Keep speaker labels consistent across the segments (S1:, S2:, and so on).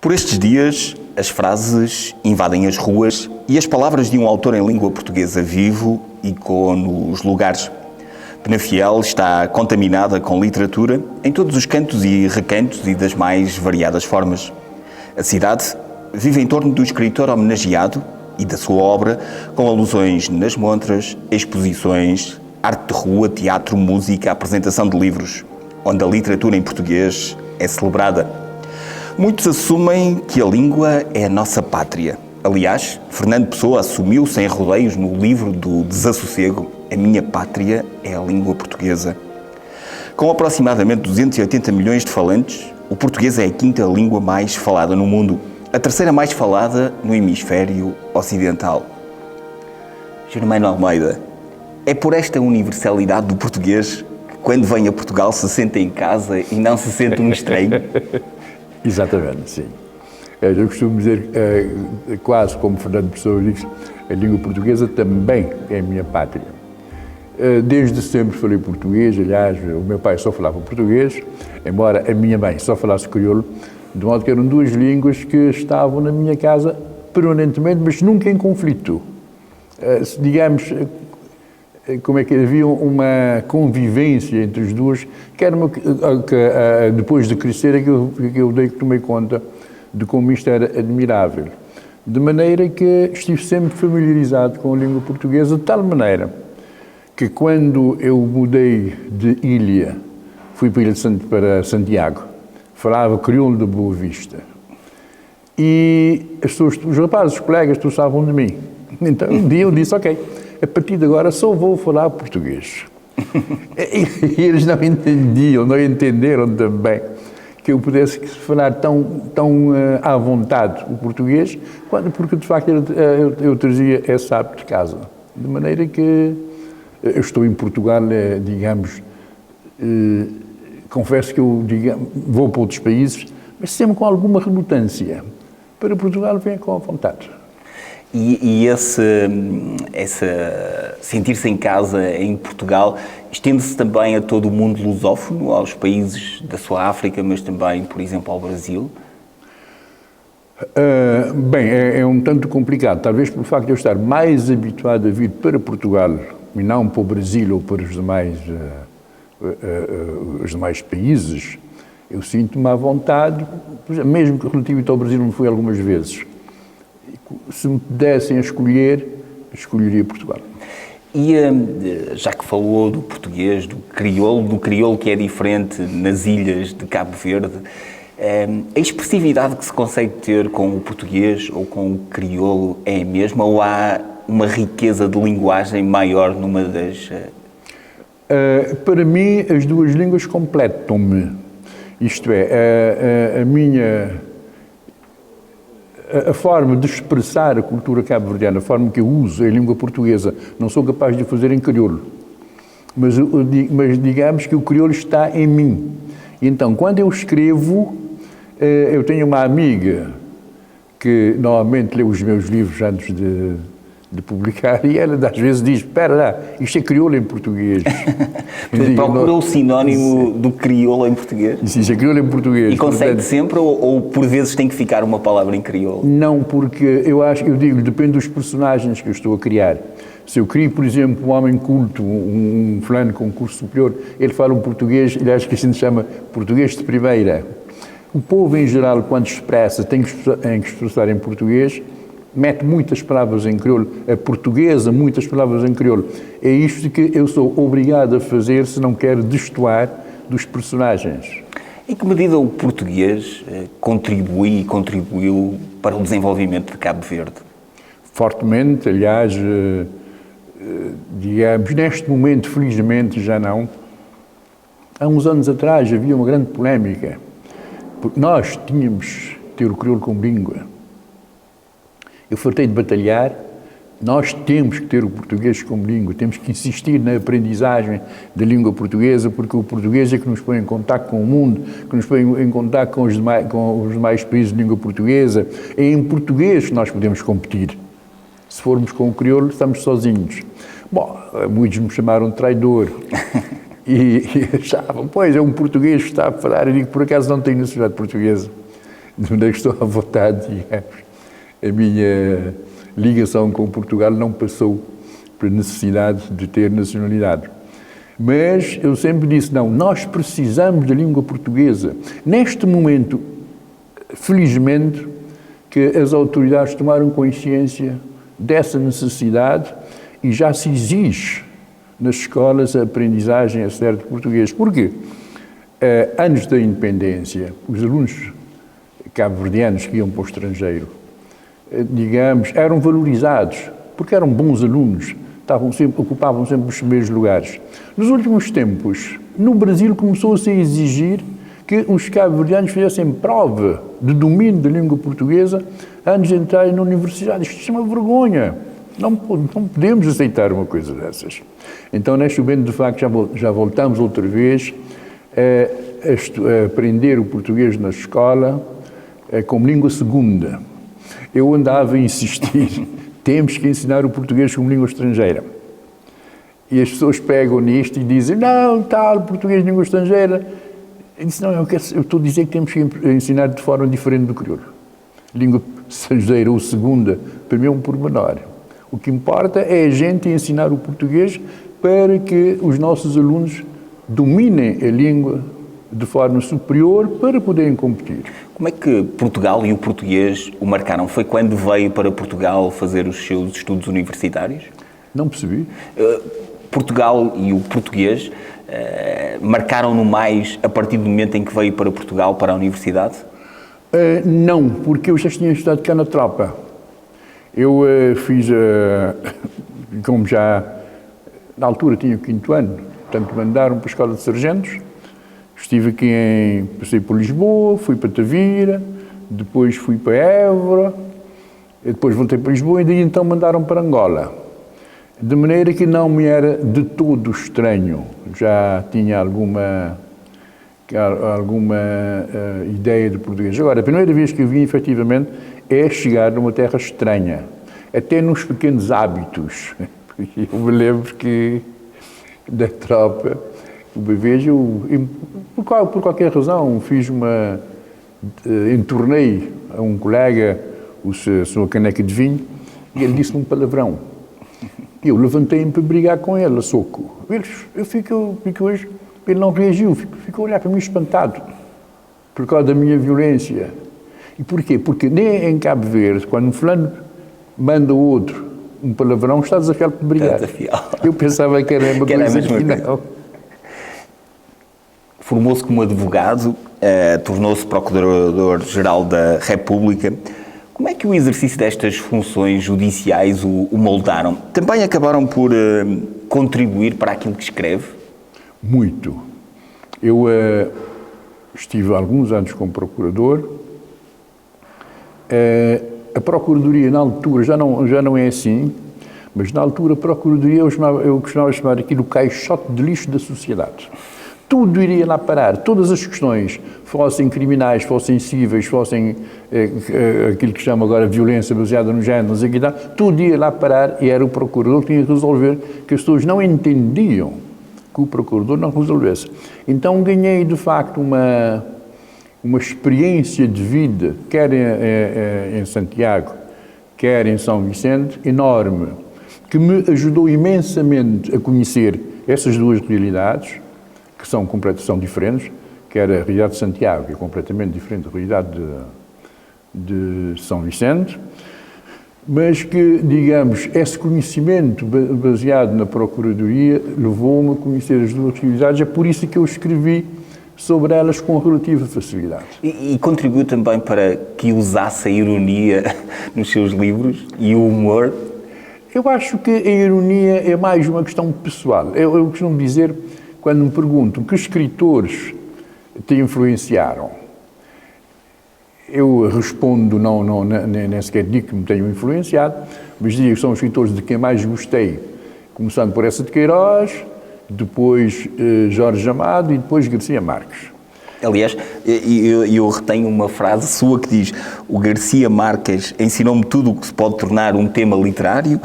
S1: Por estes dias, as frases invadem as ruas e as palavras de um autor em língua portuguesa vivo ecoam nos lugares. Penafiel está contaminada com literatura em todos os cantos e recantos e das mais variadas formas. A cidade vive em torno do escritor homenageado e da sua obra, com alusões nas montras, exposições, arte de rua, teatro, música, apresentação de livros, onde a literatura em português é celebrada. Muitos assumem que a língua é a nossa pátria. Aliás, Fernando Pessoa assumiu sem rodeios no livro do Desassossego: a minha pátria é a língua portuguesa. Com aproximadamente 280 milhões de falantes, o português é a quinta língua mais falada no mundo, a terceira mais falada no hemisfério ocidental. Germano Almeida, é por esta universalidade do português que, quando vem a Portugal, se sente em casa e não se sente um estranho?
S2: Exatamente, sim. Eu costumo dizer, quase como Fernando Pessoa diz, a língua portuguesa também é a minha pátria. Desde sempre falei português, aliás, o meu pai só falava português, embora a minha mãe só falasse crioulo, de modo que eram duas línguas que estavam na minha casa permanentemente, mas nunca em conflito. Digamos, como é que havia uma convivência entre as duas, que era depois de crescer é que eu tomei conta de como isto era admirável. De maneira que estive sempre familiarizado com a língua portuguesa, de tal maneira que quando eu mudei de ilha, fui para Santiago, falava crioulo de Boa Vista. E os rapazes, os colegas, todos de mim. Então um dia eu disse, ok, a partir de agora só vou falar português. E eles não entenderam também que eu pudesse falar tão à vontade o português, porque de facto eu trazia esse hábito de casa. De maneira que eu estou em Portugal, digamos, confesso que eu vou para outros países, mas sempre com alguma relutância. Para Portugal venho com a vontade.
S1: E esse sentir-se em casa em Portugal estende-se também a todo o mundo lusófono, aos países da sua África, mas também, por exemplo, ao Brasil?
S2: Bem, é um tanto complicado. Talvez pelo facto de eu estar mais habituado a vir para Portugal e não para o Brasil ou para os demais países, eu sinto-me à vontade, mesmo que relativamente ao Brasil não fui algumas vezes. Se me dessem a escolher, escolheria Portugal.
S1: E já que falou do português, do crioulo que é diferente nas ilhas de Cabo Verde, a expressividade que se consegue ter com o português ou com o crioulo é a mesma, ou há uma riqueza de linguagem maior numa das...
S2: Para mim, as duas línguas completam-me. Isto é, a forma de expressar a cultura cabo-verdiana, a forma que eu uso a língua portuguesa, não sou capaz de fazer em crioulo. Mas digamos que o crioulo está em mim. Então, quando eu escrevo, eu tenho uma amiga que normalmente lê os meus livros antes de publicar, e ela às vezes diz, espera lá, isto é crioulo em português.
S1: Procura o sinónimo do crioulo em português?
S2: Isto é crioulo em português.
S1: E consegue sempre, ou por vezes tem que ficar uma palavra em crioulo?
S2: Não, porque eu digo, depende dos personagens que eu estou a criar. Se eu crio, por exemplo, um homem culto, um fulano com um curso superior, ele fala um português, aliás, que a gente chama português de primeira. O povo, em geral, quando expressa, tem que expressar em português, mete muitas palavras em crioulo, a portuguesa, muitas palavras em crioulo. É isto que eu sou obrigado a fazer se não quero destoar dos personagens.
S1: Em que medida o português contribuiu para o desenvolvimento de Cabo Verde?
S2: Fortemente, aliás, digamos, neste momento, felizmente, já não. Há uns anos atrás havia uma grande polémica, porque nós tínhamos de ter o crioulo como língua. Eu fartei de batalhar, nós temos que ter o português como língua, temos que insistir na aprendizagem da língua portuguesa, porque o português é que nos põe em contacto com o mundo, que nos põe em contacto com os demais países de língua portuguesa. É em português que nós podemos competir. Se formos com o crioulo, estamos sozinhos. Bom, muitos me chamaram de traidor. E achavam, pois, é um português que está a falar. Eu digo, por acaso não tenho nacionalidade portuguesa. de onde é que estou à vontade, digamos. A minha ligação com Portugal não passou pela necessidade de ter nacionalidade. Mas eu sempre disse, não, nós precisamos da língua portuguesa. Neste momento, felizmente, que as autoridades tomaram consciência dessa necessidade e já se exige nas escolas a aprendizagem a sério de português. Porquê? Antes da independência, os alunos cabo-verdianos que iam para o estrangeiro, digamos, eram valorizados, porque eram bons alunos, ocupavam sempre os primeiros lugares. Nos últimos tempos, no Brasil começou-se a exigir que os cabo-verdianos fizessem prova de domínio da língua portuguesa antes de entrarem na universidade. Isto é uma vergonha. Não podemos aceitar uma coisa dessas. Então, neste momento, de facto, já voltamos outra vez a aprender o português na escola como língua segunda. Eu andava a insistir, temos que ensinar o português como língua estrangeira. E as pessoas pegam nisto e dizem, não, tal, português língua estrangeira. Eu disse, não, eu estou a dizer que temos que ensinar de forma diferente do crioulo. Língua estrangeira ou segunda, para mim é um pormenor. O que importa é a gente ensinar o português para que os nossos alunos dominem a língua de forma superior para poderem competir.
S1: Como é que Portugal e o português o marcaram? Foi quando veio para Portugal fazer os seus estudos universitários?
S2: Não percebi.
S1: Portugal e o português marcaram-no mais a partir do momento em que veio para Portugal, para a universidade?
S2: Não, porque eu já tinha estudado cá na tropa. Eu fiz, como já na altura tinha o 5º ano, portanto mandaram para a Escola de Sargentos. Estive aqui passei por Lisboa, fui para Tavira, depois fui para Évora, depois voltei para Lisboa e daí então mandaram para Angola. De maneira que não me era de todo estranho, já tinha alguma ideia de português. Agora, a primeira vez que eu vim, efetivamente, é chegar numa terra estranha, até nos pequenos hábitos. Eu me lembro que da tropa, uma vez por qualquer razão, entornei a um colega a sua caneca de vinho e ele disse-me um palavrão. Eu levantei-me para brigar com ele, a soco. Ele não reagiu, ficou a olhar para mim espantado, por causa da minha violência. E porquê? Porque nem em Cabo Verde, quando um fulano manda o outro um palavrão, está desafiado para brigar. Eu pensava que era uma coisa que não.
S1: Formou-se como advogado, tornou-se Procurador-Geral da República. Como é que o exercício destas funções judiciais o moldaram? Também acabaram por contribuir para aquilo que escreve?
S2: Muito. Eu estive há alguns anos como procurador. A Procuradoria, na altura, já não é assim, mas na altura a Procuradoria eu costumava chamar aquilo o caixote de lixo da sociedade. Tudo iria lá parar, todas as questões, fossem criminais, fossem cíveis, fossem aquilo que chama agora violência baseada no género, tudo ia lá parar e era o procurador que tinha que resolver, que as pessoas não entendiam que o procurador não resolvesse. Então ganhei, de facto, uma experiência de vida, quer em Santiago, quer em São Vicente, enorme, que me ajudou imensamente a conhecer essas duas realidades, que são diferentes, quer a realidade de Santiago, que é completamente diferente da realidade de São Vicente, mas que, digamos, esse conhecimento baseado na Procuradoria levou-me a conhecer as duas realidades, é por isso que eu escrevi sobre elas com relativa facilidade.
S1: E contribuiu também para que usasse a ironia nos seus livros e o humor?
S2: Eu acho que a ironia é mais uma questão pessoal. Eu costumo dizer, quando me perguntam que escritores te influenciaram, eu respondo, nem sequer digo que me tenham influenciado, mas digo que são os escritores de quem mais gostei, começando por essa de Queiroz, depois Jorge Amado e depois Garcia Marques.
S1: Aliás, eu retenho uma frase sua que diz: o Garcia Marques ensinou-me tudo o que se pode tornar um tema literário,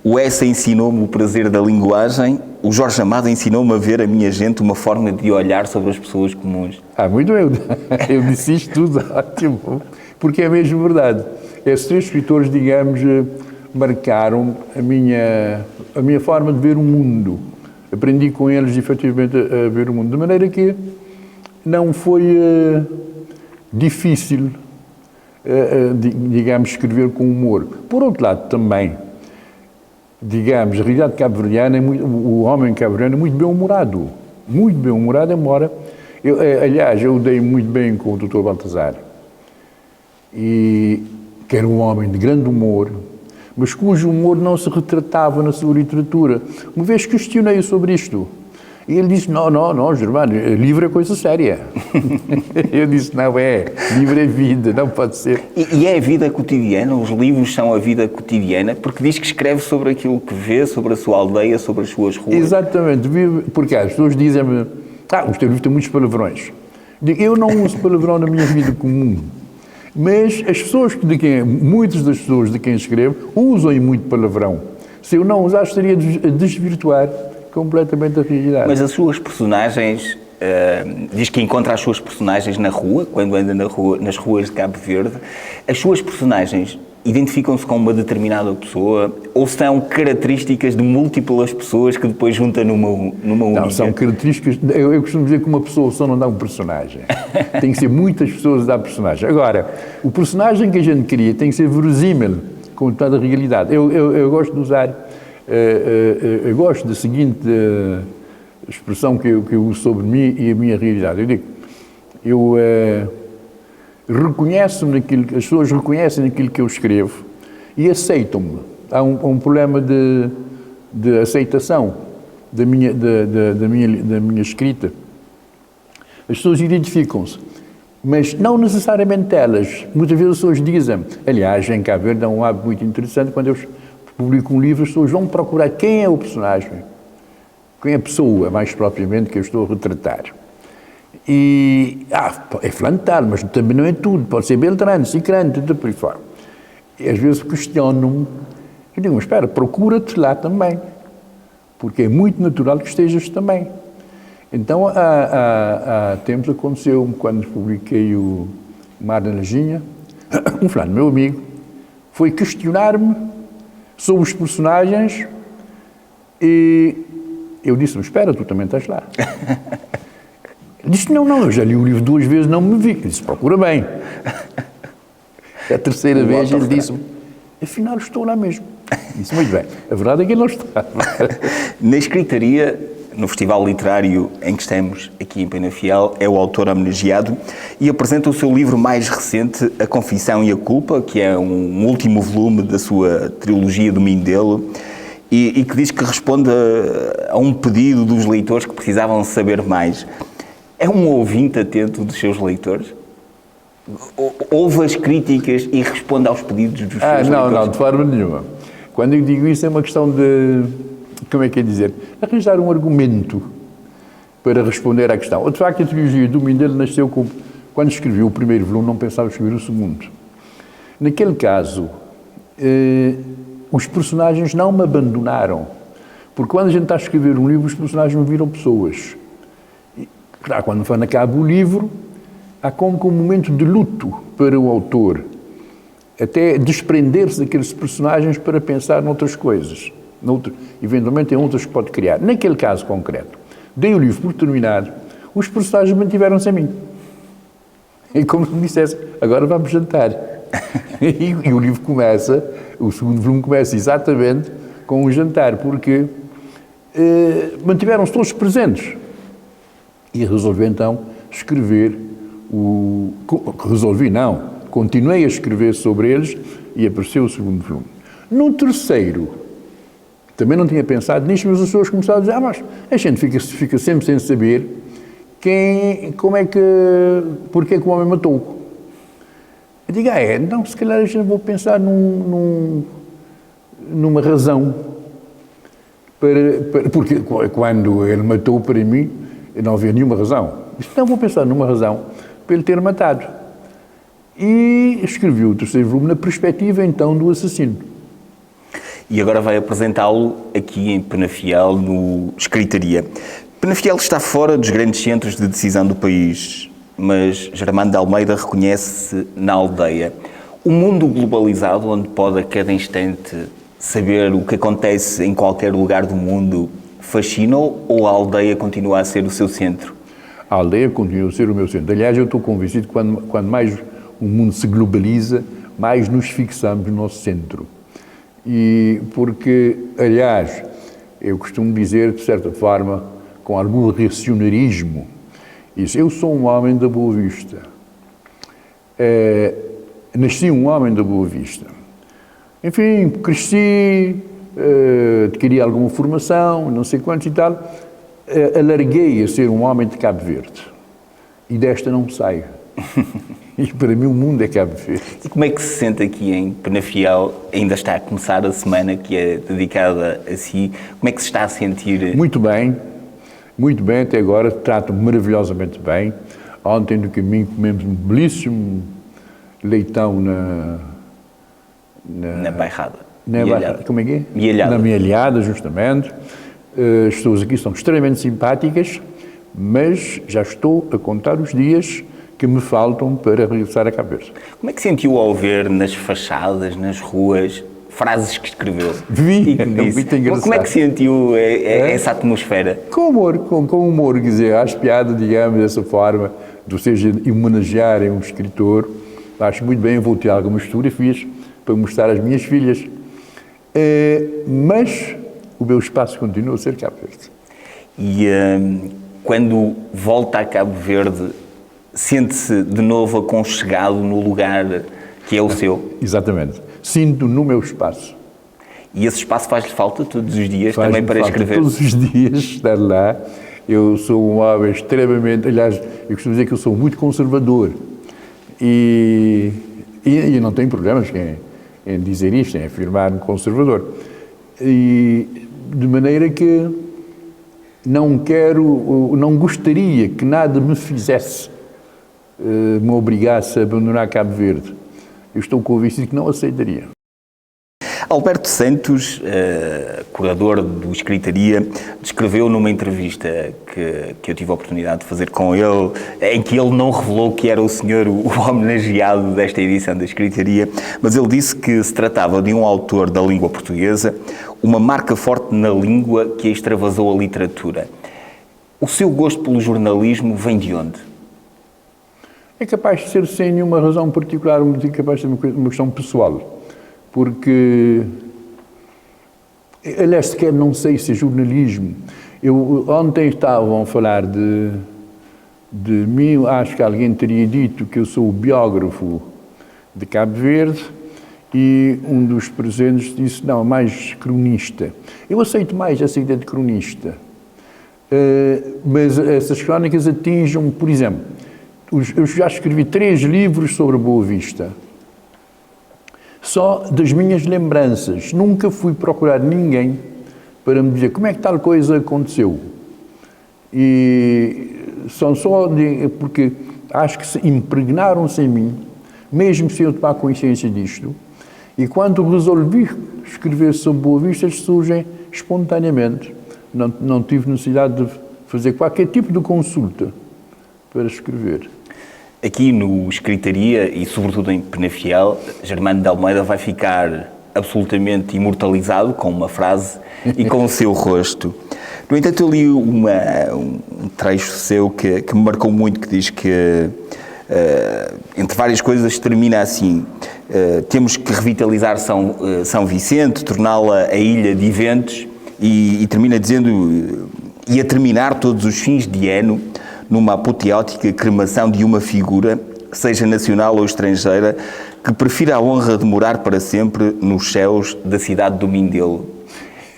S1: o Essa ensinou-me o prazer da linguagem, o Jorge Amado ensinou-me a ver a minha gente uma forma de olhar sobre as pessoas comuns.
S2: Muito bem, eu disse isto tudo, ótimo. porque é mesmo verdade. Esses 3 escritores, digamos, marcaram a minha forma de ver o mundo. Aprendi com eles, efetivamente, a ver o mundo. De maneira que não foi difícil, digamos, escrever com humor. Por outro lado, também, digamos, a realidade cabo-verdiana, o homem cabo-verdiano é muito bem-humorado. Muito bem-humorado, embora... aliás, eu dei muito bem com o Dr. Baltazar, que era um homem de grande humor, mas cujo humor não se retratava na sua literatura. Uma vez questionei-o sobre isto, e ele disse, não, Germano, livro é coisa séria. Eu disse, não é, livro é vida, não pode ser.
S1: E é a vida cotidiana? Os livros são a vida cotidiana? Porque diz que escreve sobre aquilo que vê, sobre a sua aldeia, sobre as suas ruas.
S2: Exatamente, porque as pessoas dizem-me, os teus livros têm muitos palavrões. Digo, eu não uso palavrão na minha vida comum, mas as pessoas muitas das pessoas de quem escrevo usam muito palavrão. Se eu não usasse, estaria a desvirtuar completamente a realidade.
S1: Mas as suas personagens, diz que encontra as suas personagens na rua, quando anda nas ruas de Cabo Verde. As suas personagens identificam-se com uma determinada pessoa ou são características de múltiplas pessoas que depois junta numa única?
S2: Não, são características... Eu costumo dizer que uma pessoa só não dá um personagem. Tem que ser muitas pessoas a dar personagem. Agora, o personagem que a gente cria tem que ser verosímil com toda a realidade. Eu gosto de usar... eu gosto da seguinte expressão que eu uso sobre mim e a minha realidade. Eu digo, reconheço-me naquilo, as pessoas reconhecem naquilo que eu escrevo e aceitam-me. Há um problema de aceitação da minha escrita. As pessoas identificam-se, mas não necessariamente elas. Muitas vezes as pessoas dizem, aliás, em Cabo Verde é um hábito muito interessante, quando eu publico um livro, as pessoas vão procurar quem é o personagem, quem é a pessoa, mais propriamente, que eu estou a retratar. E, é fulano tal, mas também não é tudo, pode ser Beltrano, Cicrano, tudo por aí fora. E às vezes questionam-me, eu digo, mas espera, procura-te lá também, porque é muito natural que estejas também. Então, há tempos aconteceu-me, quando publiquei o Mar da Laginha, um fulano, meu amigo, foi questionar-me sobre os personagens e eu disse, mas espera, tu também estás lá. Ele disse, não, eu já li o livro 2 vezes, não me vi. Ele disse, procura bem. A terceira vez ele disse-me, afinal estou lá mesmo. Disse, muito bem, a verdade é que ele não está.
S1: Na escritaria, no festival literário em que estamos aqui em Penafiel, é o autor homenageado e apresenta o seu livro mais recente, A Confissão e a Culpa, que é um último volume da sua trilogia do Mindelo, e que diz que responde a um pedido dos leitores que precisavam saber mais. É um ouvinte atento dos seus leitores? Ouve as críticas e responde aos pedidos dos seus leitores?
S2: Não, de forma nenhuma. Quando eu digo isso é uma questão de, como é que é dizer, arranjar um argumento para responder à questão. De facto, a trilogia do Mindelo nasceu quando escrevi o primeiro volume, não pensava escrever o segundo. Naquele caso, os personagens não me abandonaram, porque quando a gente está a escrever um livro, os personagens não viram pessoas. Claro, quando acaba o livro, há como que um momento de luto para o autor, até desprender-se daqueles personagens para pensar noutras coisas, eventualmente em outras que pode criar. Naquele caso concreto, dei o livro por terminado, os personagens mantiveram-se a mim. E como se me dissesse, agora vamos jantar. E o livro começa, o segundo volume começa exatamente com um jantar, porque mantiveram-se todos presentes. E resolvi então escrever continuei a escrever sobre eles e apareceu o segundo volume. No terceiro, também não tinha pensado nisto, mas as pessoas começaram a dizer, mas a gente fica sempre sem saber porque é que o homem matou. Eu digo, então se calhar a gente vou pensar numa razão, porque quando ele matou para mim, não havia nenhuma razão. Então vou pensar numa razão para ele ter matado. E escrevi o terceiro volume na perspectiva, então, do assassino.
S1: E agora vai apresentá-lo aqui em Penafiel, no Escritaria. Penafiel está fora dos grandes centros de decisão do país. mas Germano de Almeida reconhece-se na aldeia. O mundo globalizado, onde pode a cada instante saber o que acontece em qualquer lugar do mundo, fascina-o ou a aldeia continua a ser o seu centro?
S2: A aldeia continua a ser o meu centro. Aliás, eu estou convencido que quando mais o mundo se globaliza, mais nos fixamos no nosso centro. E porque, aliás, eu costumo dizer, de certa forma, com algum reacionarismo, isso, eu sou um homem da Boa Vista. Nasci um homem da Boa Vista. Enfim, cresci, adquiri alguma formação, não sei quantos e tal, alarguei a ser um homem de Cabo Verde. E desta não saio. E para mim o mundo é Cabo Verde.
S1: E como é que se sente aqui em Penafiel? Ainda está a começar a semana que é dedicada a si. Como é que se está a sentir?
S2: Muito bem, até agora, trato-me maravilhosamente bem. Ontem no caminho comemos um belíssimo leitão
S1: Na bairrada.
S2: Como é que é?
S1: Mielhada.
S2: Na Mielhada, justamente. As pessoas aqui são extremamente simpáticas, mas já estou a contar os dias que me faltam para regressar a Cabo Verde.
S1: Como é que sentiu ao ver nas fachadas, nas ruas, frases que escreveu?
S2: Vi, muito engraçado.
S1: Como é que sentiu essa atmosfera?
S2: Com humor, com humor, quer dizer, acho piada, digamos, dessa forma, de seja homenagearem um escritor. Acho muito bem, eu vou tirar algumas fotografias para mostrar às minhas filhas. Mas o meu espaço continua a ser Cabo Verde.
S1: E quando volta a Cabo Verde, sente-se de novo aconchegado no lugar que é o seu?
S2: Exatamente. Sinto no meu espaço.
S1: E esse espaço faz-lhe falta todos os dias também para escrever?
S2: Todos os dias estar lá. Eu sou um homem extremamente... Aliás, eu costumo dizer que eu sou muito conservador. E não tenho problemas em dizer isto, em afirmar-me conservador. E de maneira que não gostaria que nada me fizesse, me obrigasse a abandonar Cabo Verde. Eu estou convencido que não aceitaria.
S1: Alberto Santos, curador do Escritaria, descreveu numa entrevista que eu tive a oportunidade de fazer com ele, em que ele não revelou que era o senhor o homenageado desta edição da Escritaria, mas ele disse que se tratava de um autor da língua portuguesa, uma marca forte na língua que extravasou a literatura. O seu gosto pelo jornalismo vem de onde?
S2: É capaz de ser sem nenhuma razão particular, é capaz de ser uma questão pessoal. Porque, aliás, sequer não sei se é jornalismo. Ontem estavam a falar de mim, acho que alguém teria dito que eu sou o biógrafo de Cabo Verde e um dos presentes disse, não, mais cronista. Eu aceito mais essa ideia de cronista. Mas essas crónicas atingem, por exemplo, eu já escrevi 3 livros sobre a Boa Vista. Só das minhas lembranças. Nunca fui procurar ninguém para me dizer como é que tal coisa aconteceu. E são só porque acho que se impregnaram-se em mim, mesmo sem eu tomar consciência disto. E quando resolvi escrever sobre Boa Vista, surgem espontaneamente. Não tive necessidade de fazer qualquer tipo de consulta para escrever.
S1: Aqui no Escritaria e sobretudo em Penafiel, Germano de Almeida vai ficar absolutamente imortalizado com uma frase e com o seu rosto. No entanto, eu li um trecho seu que me marcou muito, que diz que, entre várias coisas, termina assim: temos que revitalizar São Vicente, torná-la a ilha de eventos, e termina dizendo, e a terminar todos os fins de ano, numa apoteótica cremação de uma figura, seja nacional ou estrangeira, que prefira a honra de morar para sempre nos céus da cidade do Mindelo.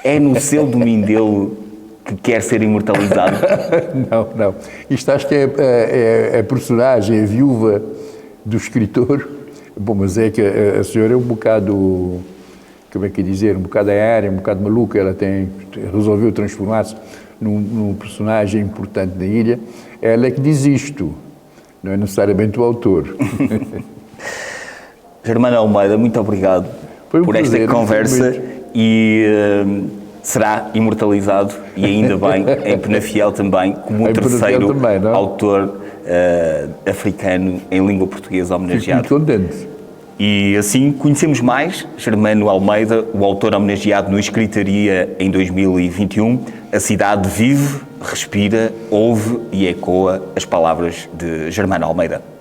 S1: É no céu do Mindelo que quer ser imortalizado?
S2: Não. Isto acho que é a personagem, a viúva do escritor. Bom, mas é que a senhora é um bocado, como é que dizer, um bocado aérea, um bocado maluca. Ela resolveu transformar-se num personagem importante da ilha. Ela é que diz isto, não é necessariamente o autor.
S1: Germano Almeida, muito obrigado por esta conversa e será imortalizado, e ainda bem, em Penafiel também, como o terceiro autor africano em língua portuguesa
S2: Fico
S1: homenageado.
S2: muito contente.
S1: E assim conhecemos mais Germano Almeida, o autor homenageado no Escritaria em 2021. A cidade vive, respira, ouve e ecoa as palavras de Germano Almeida.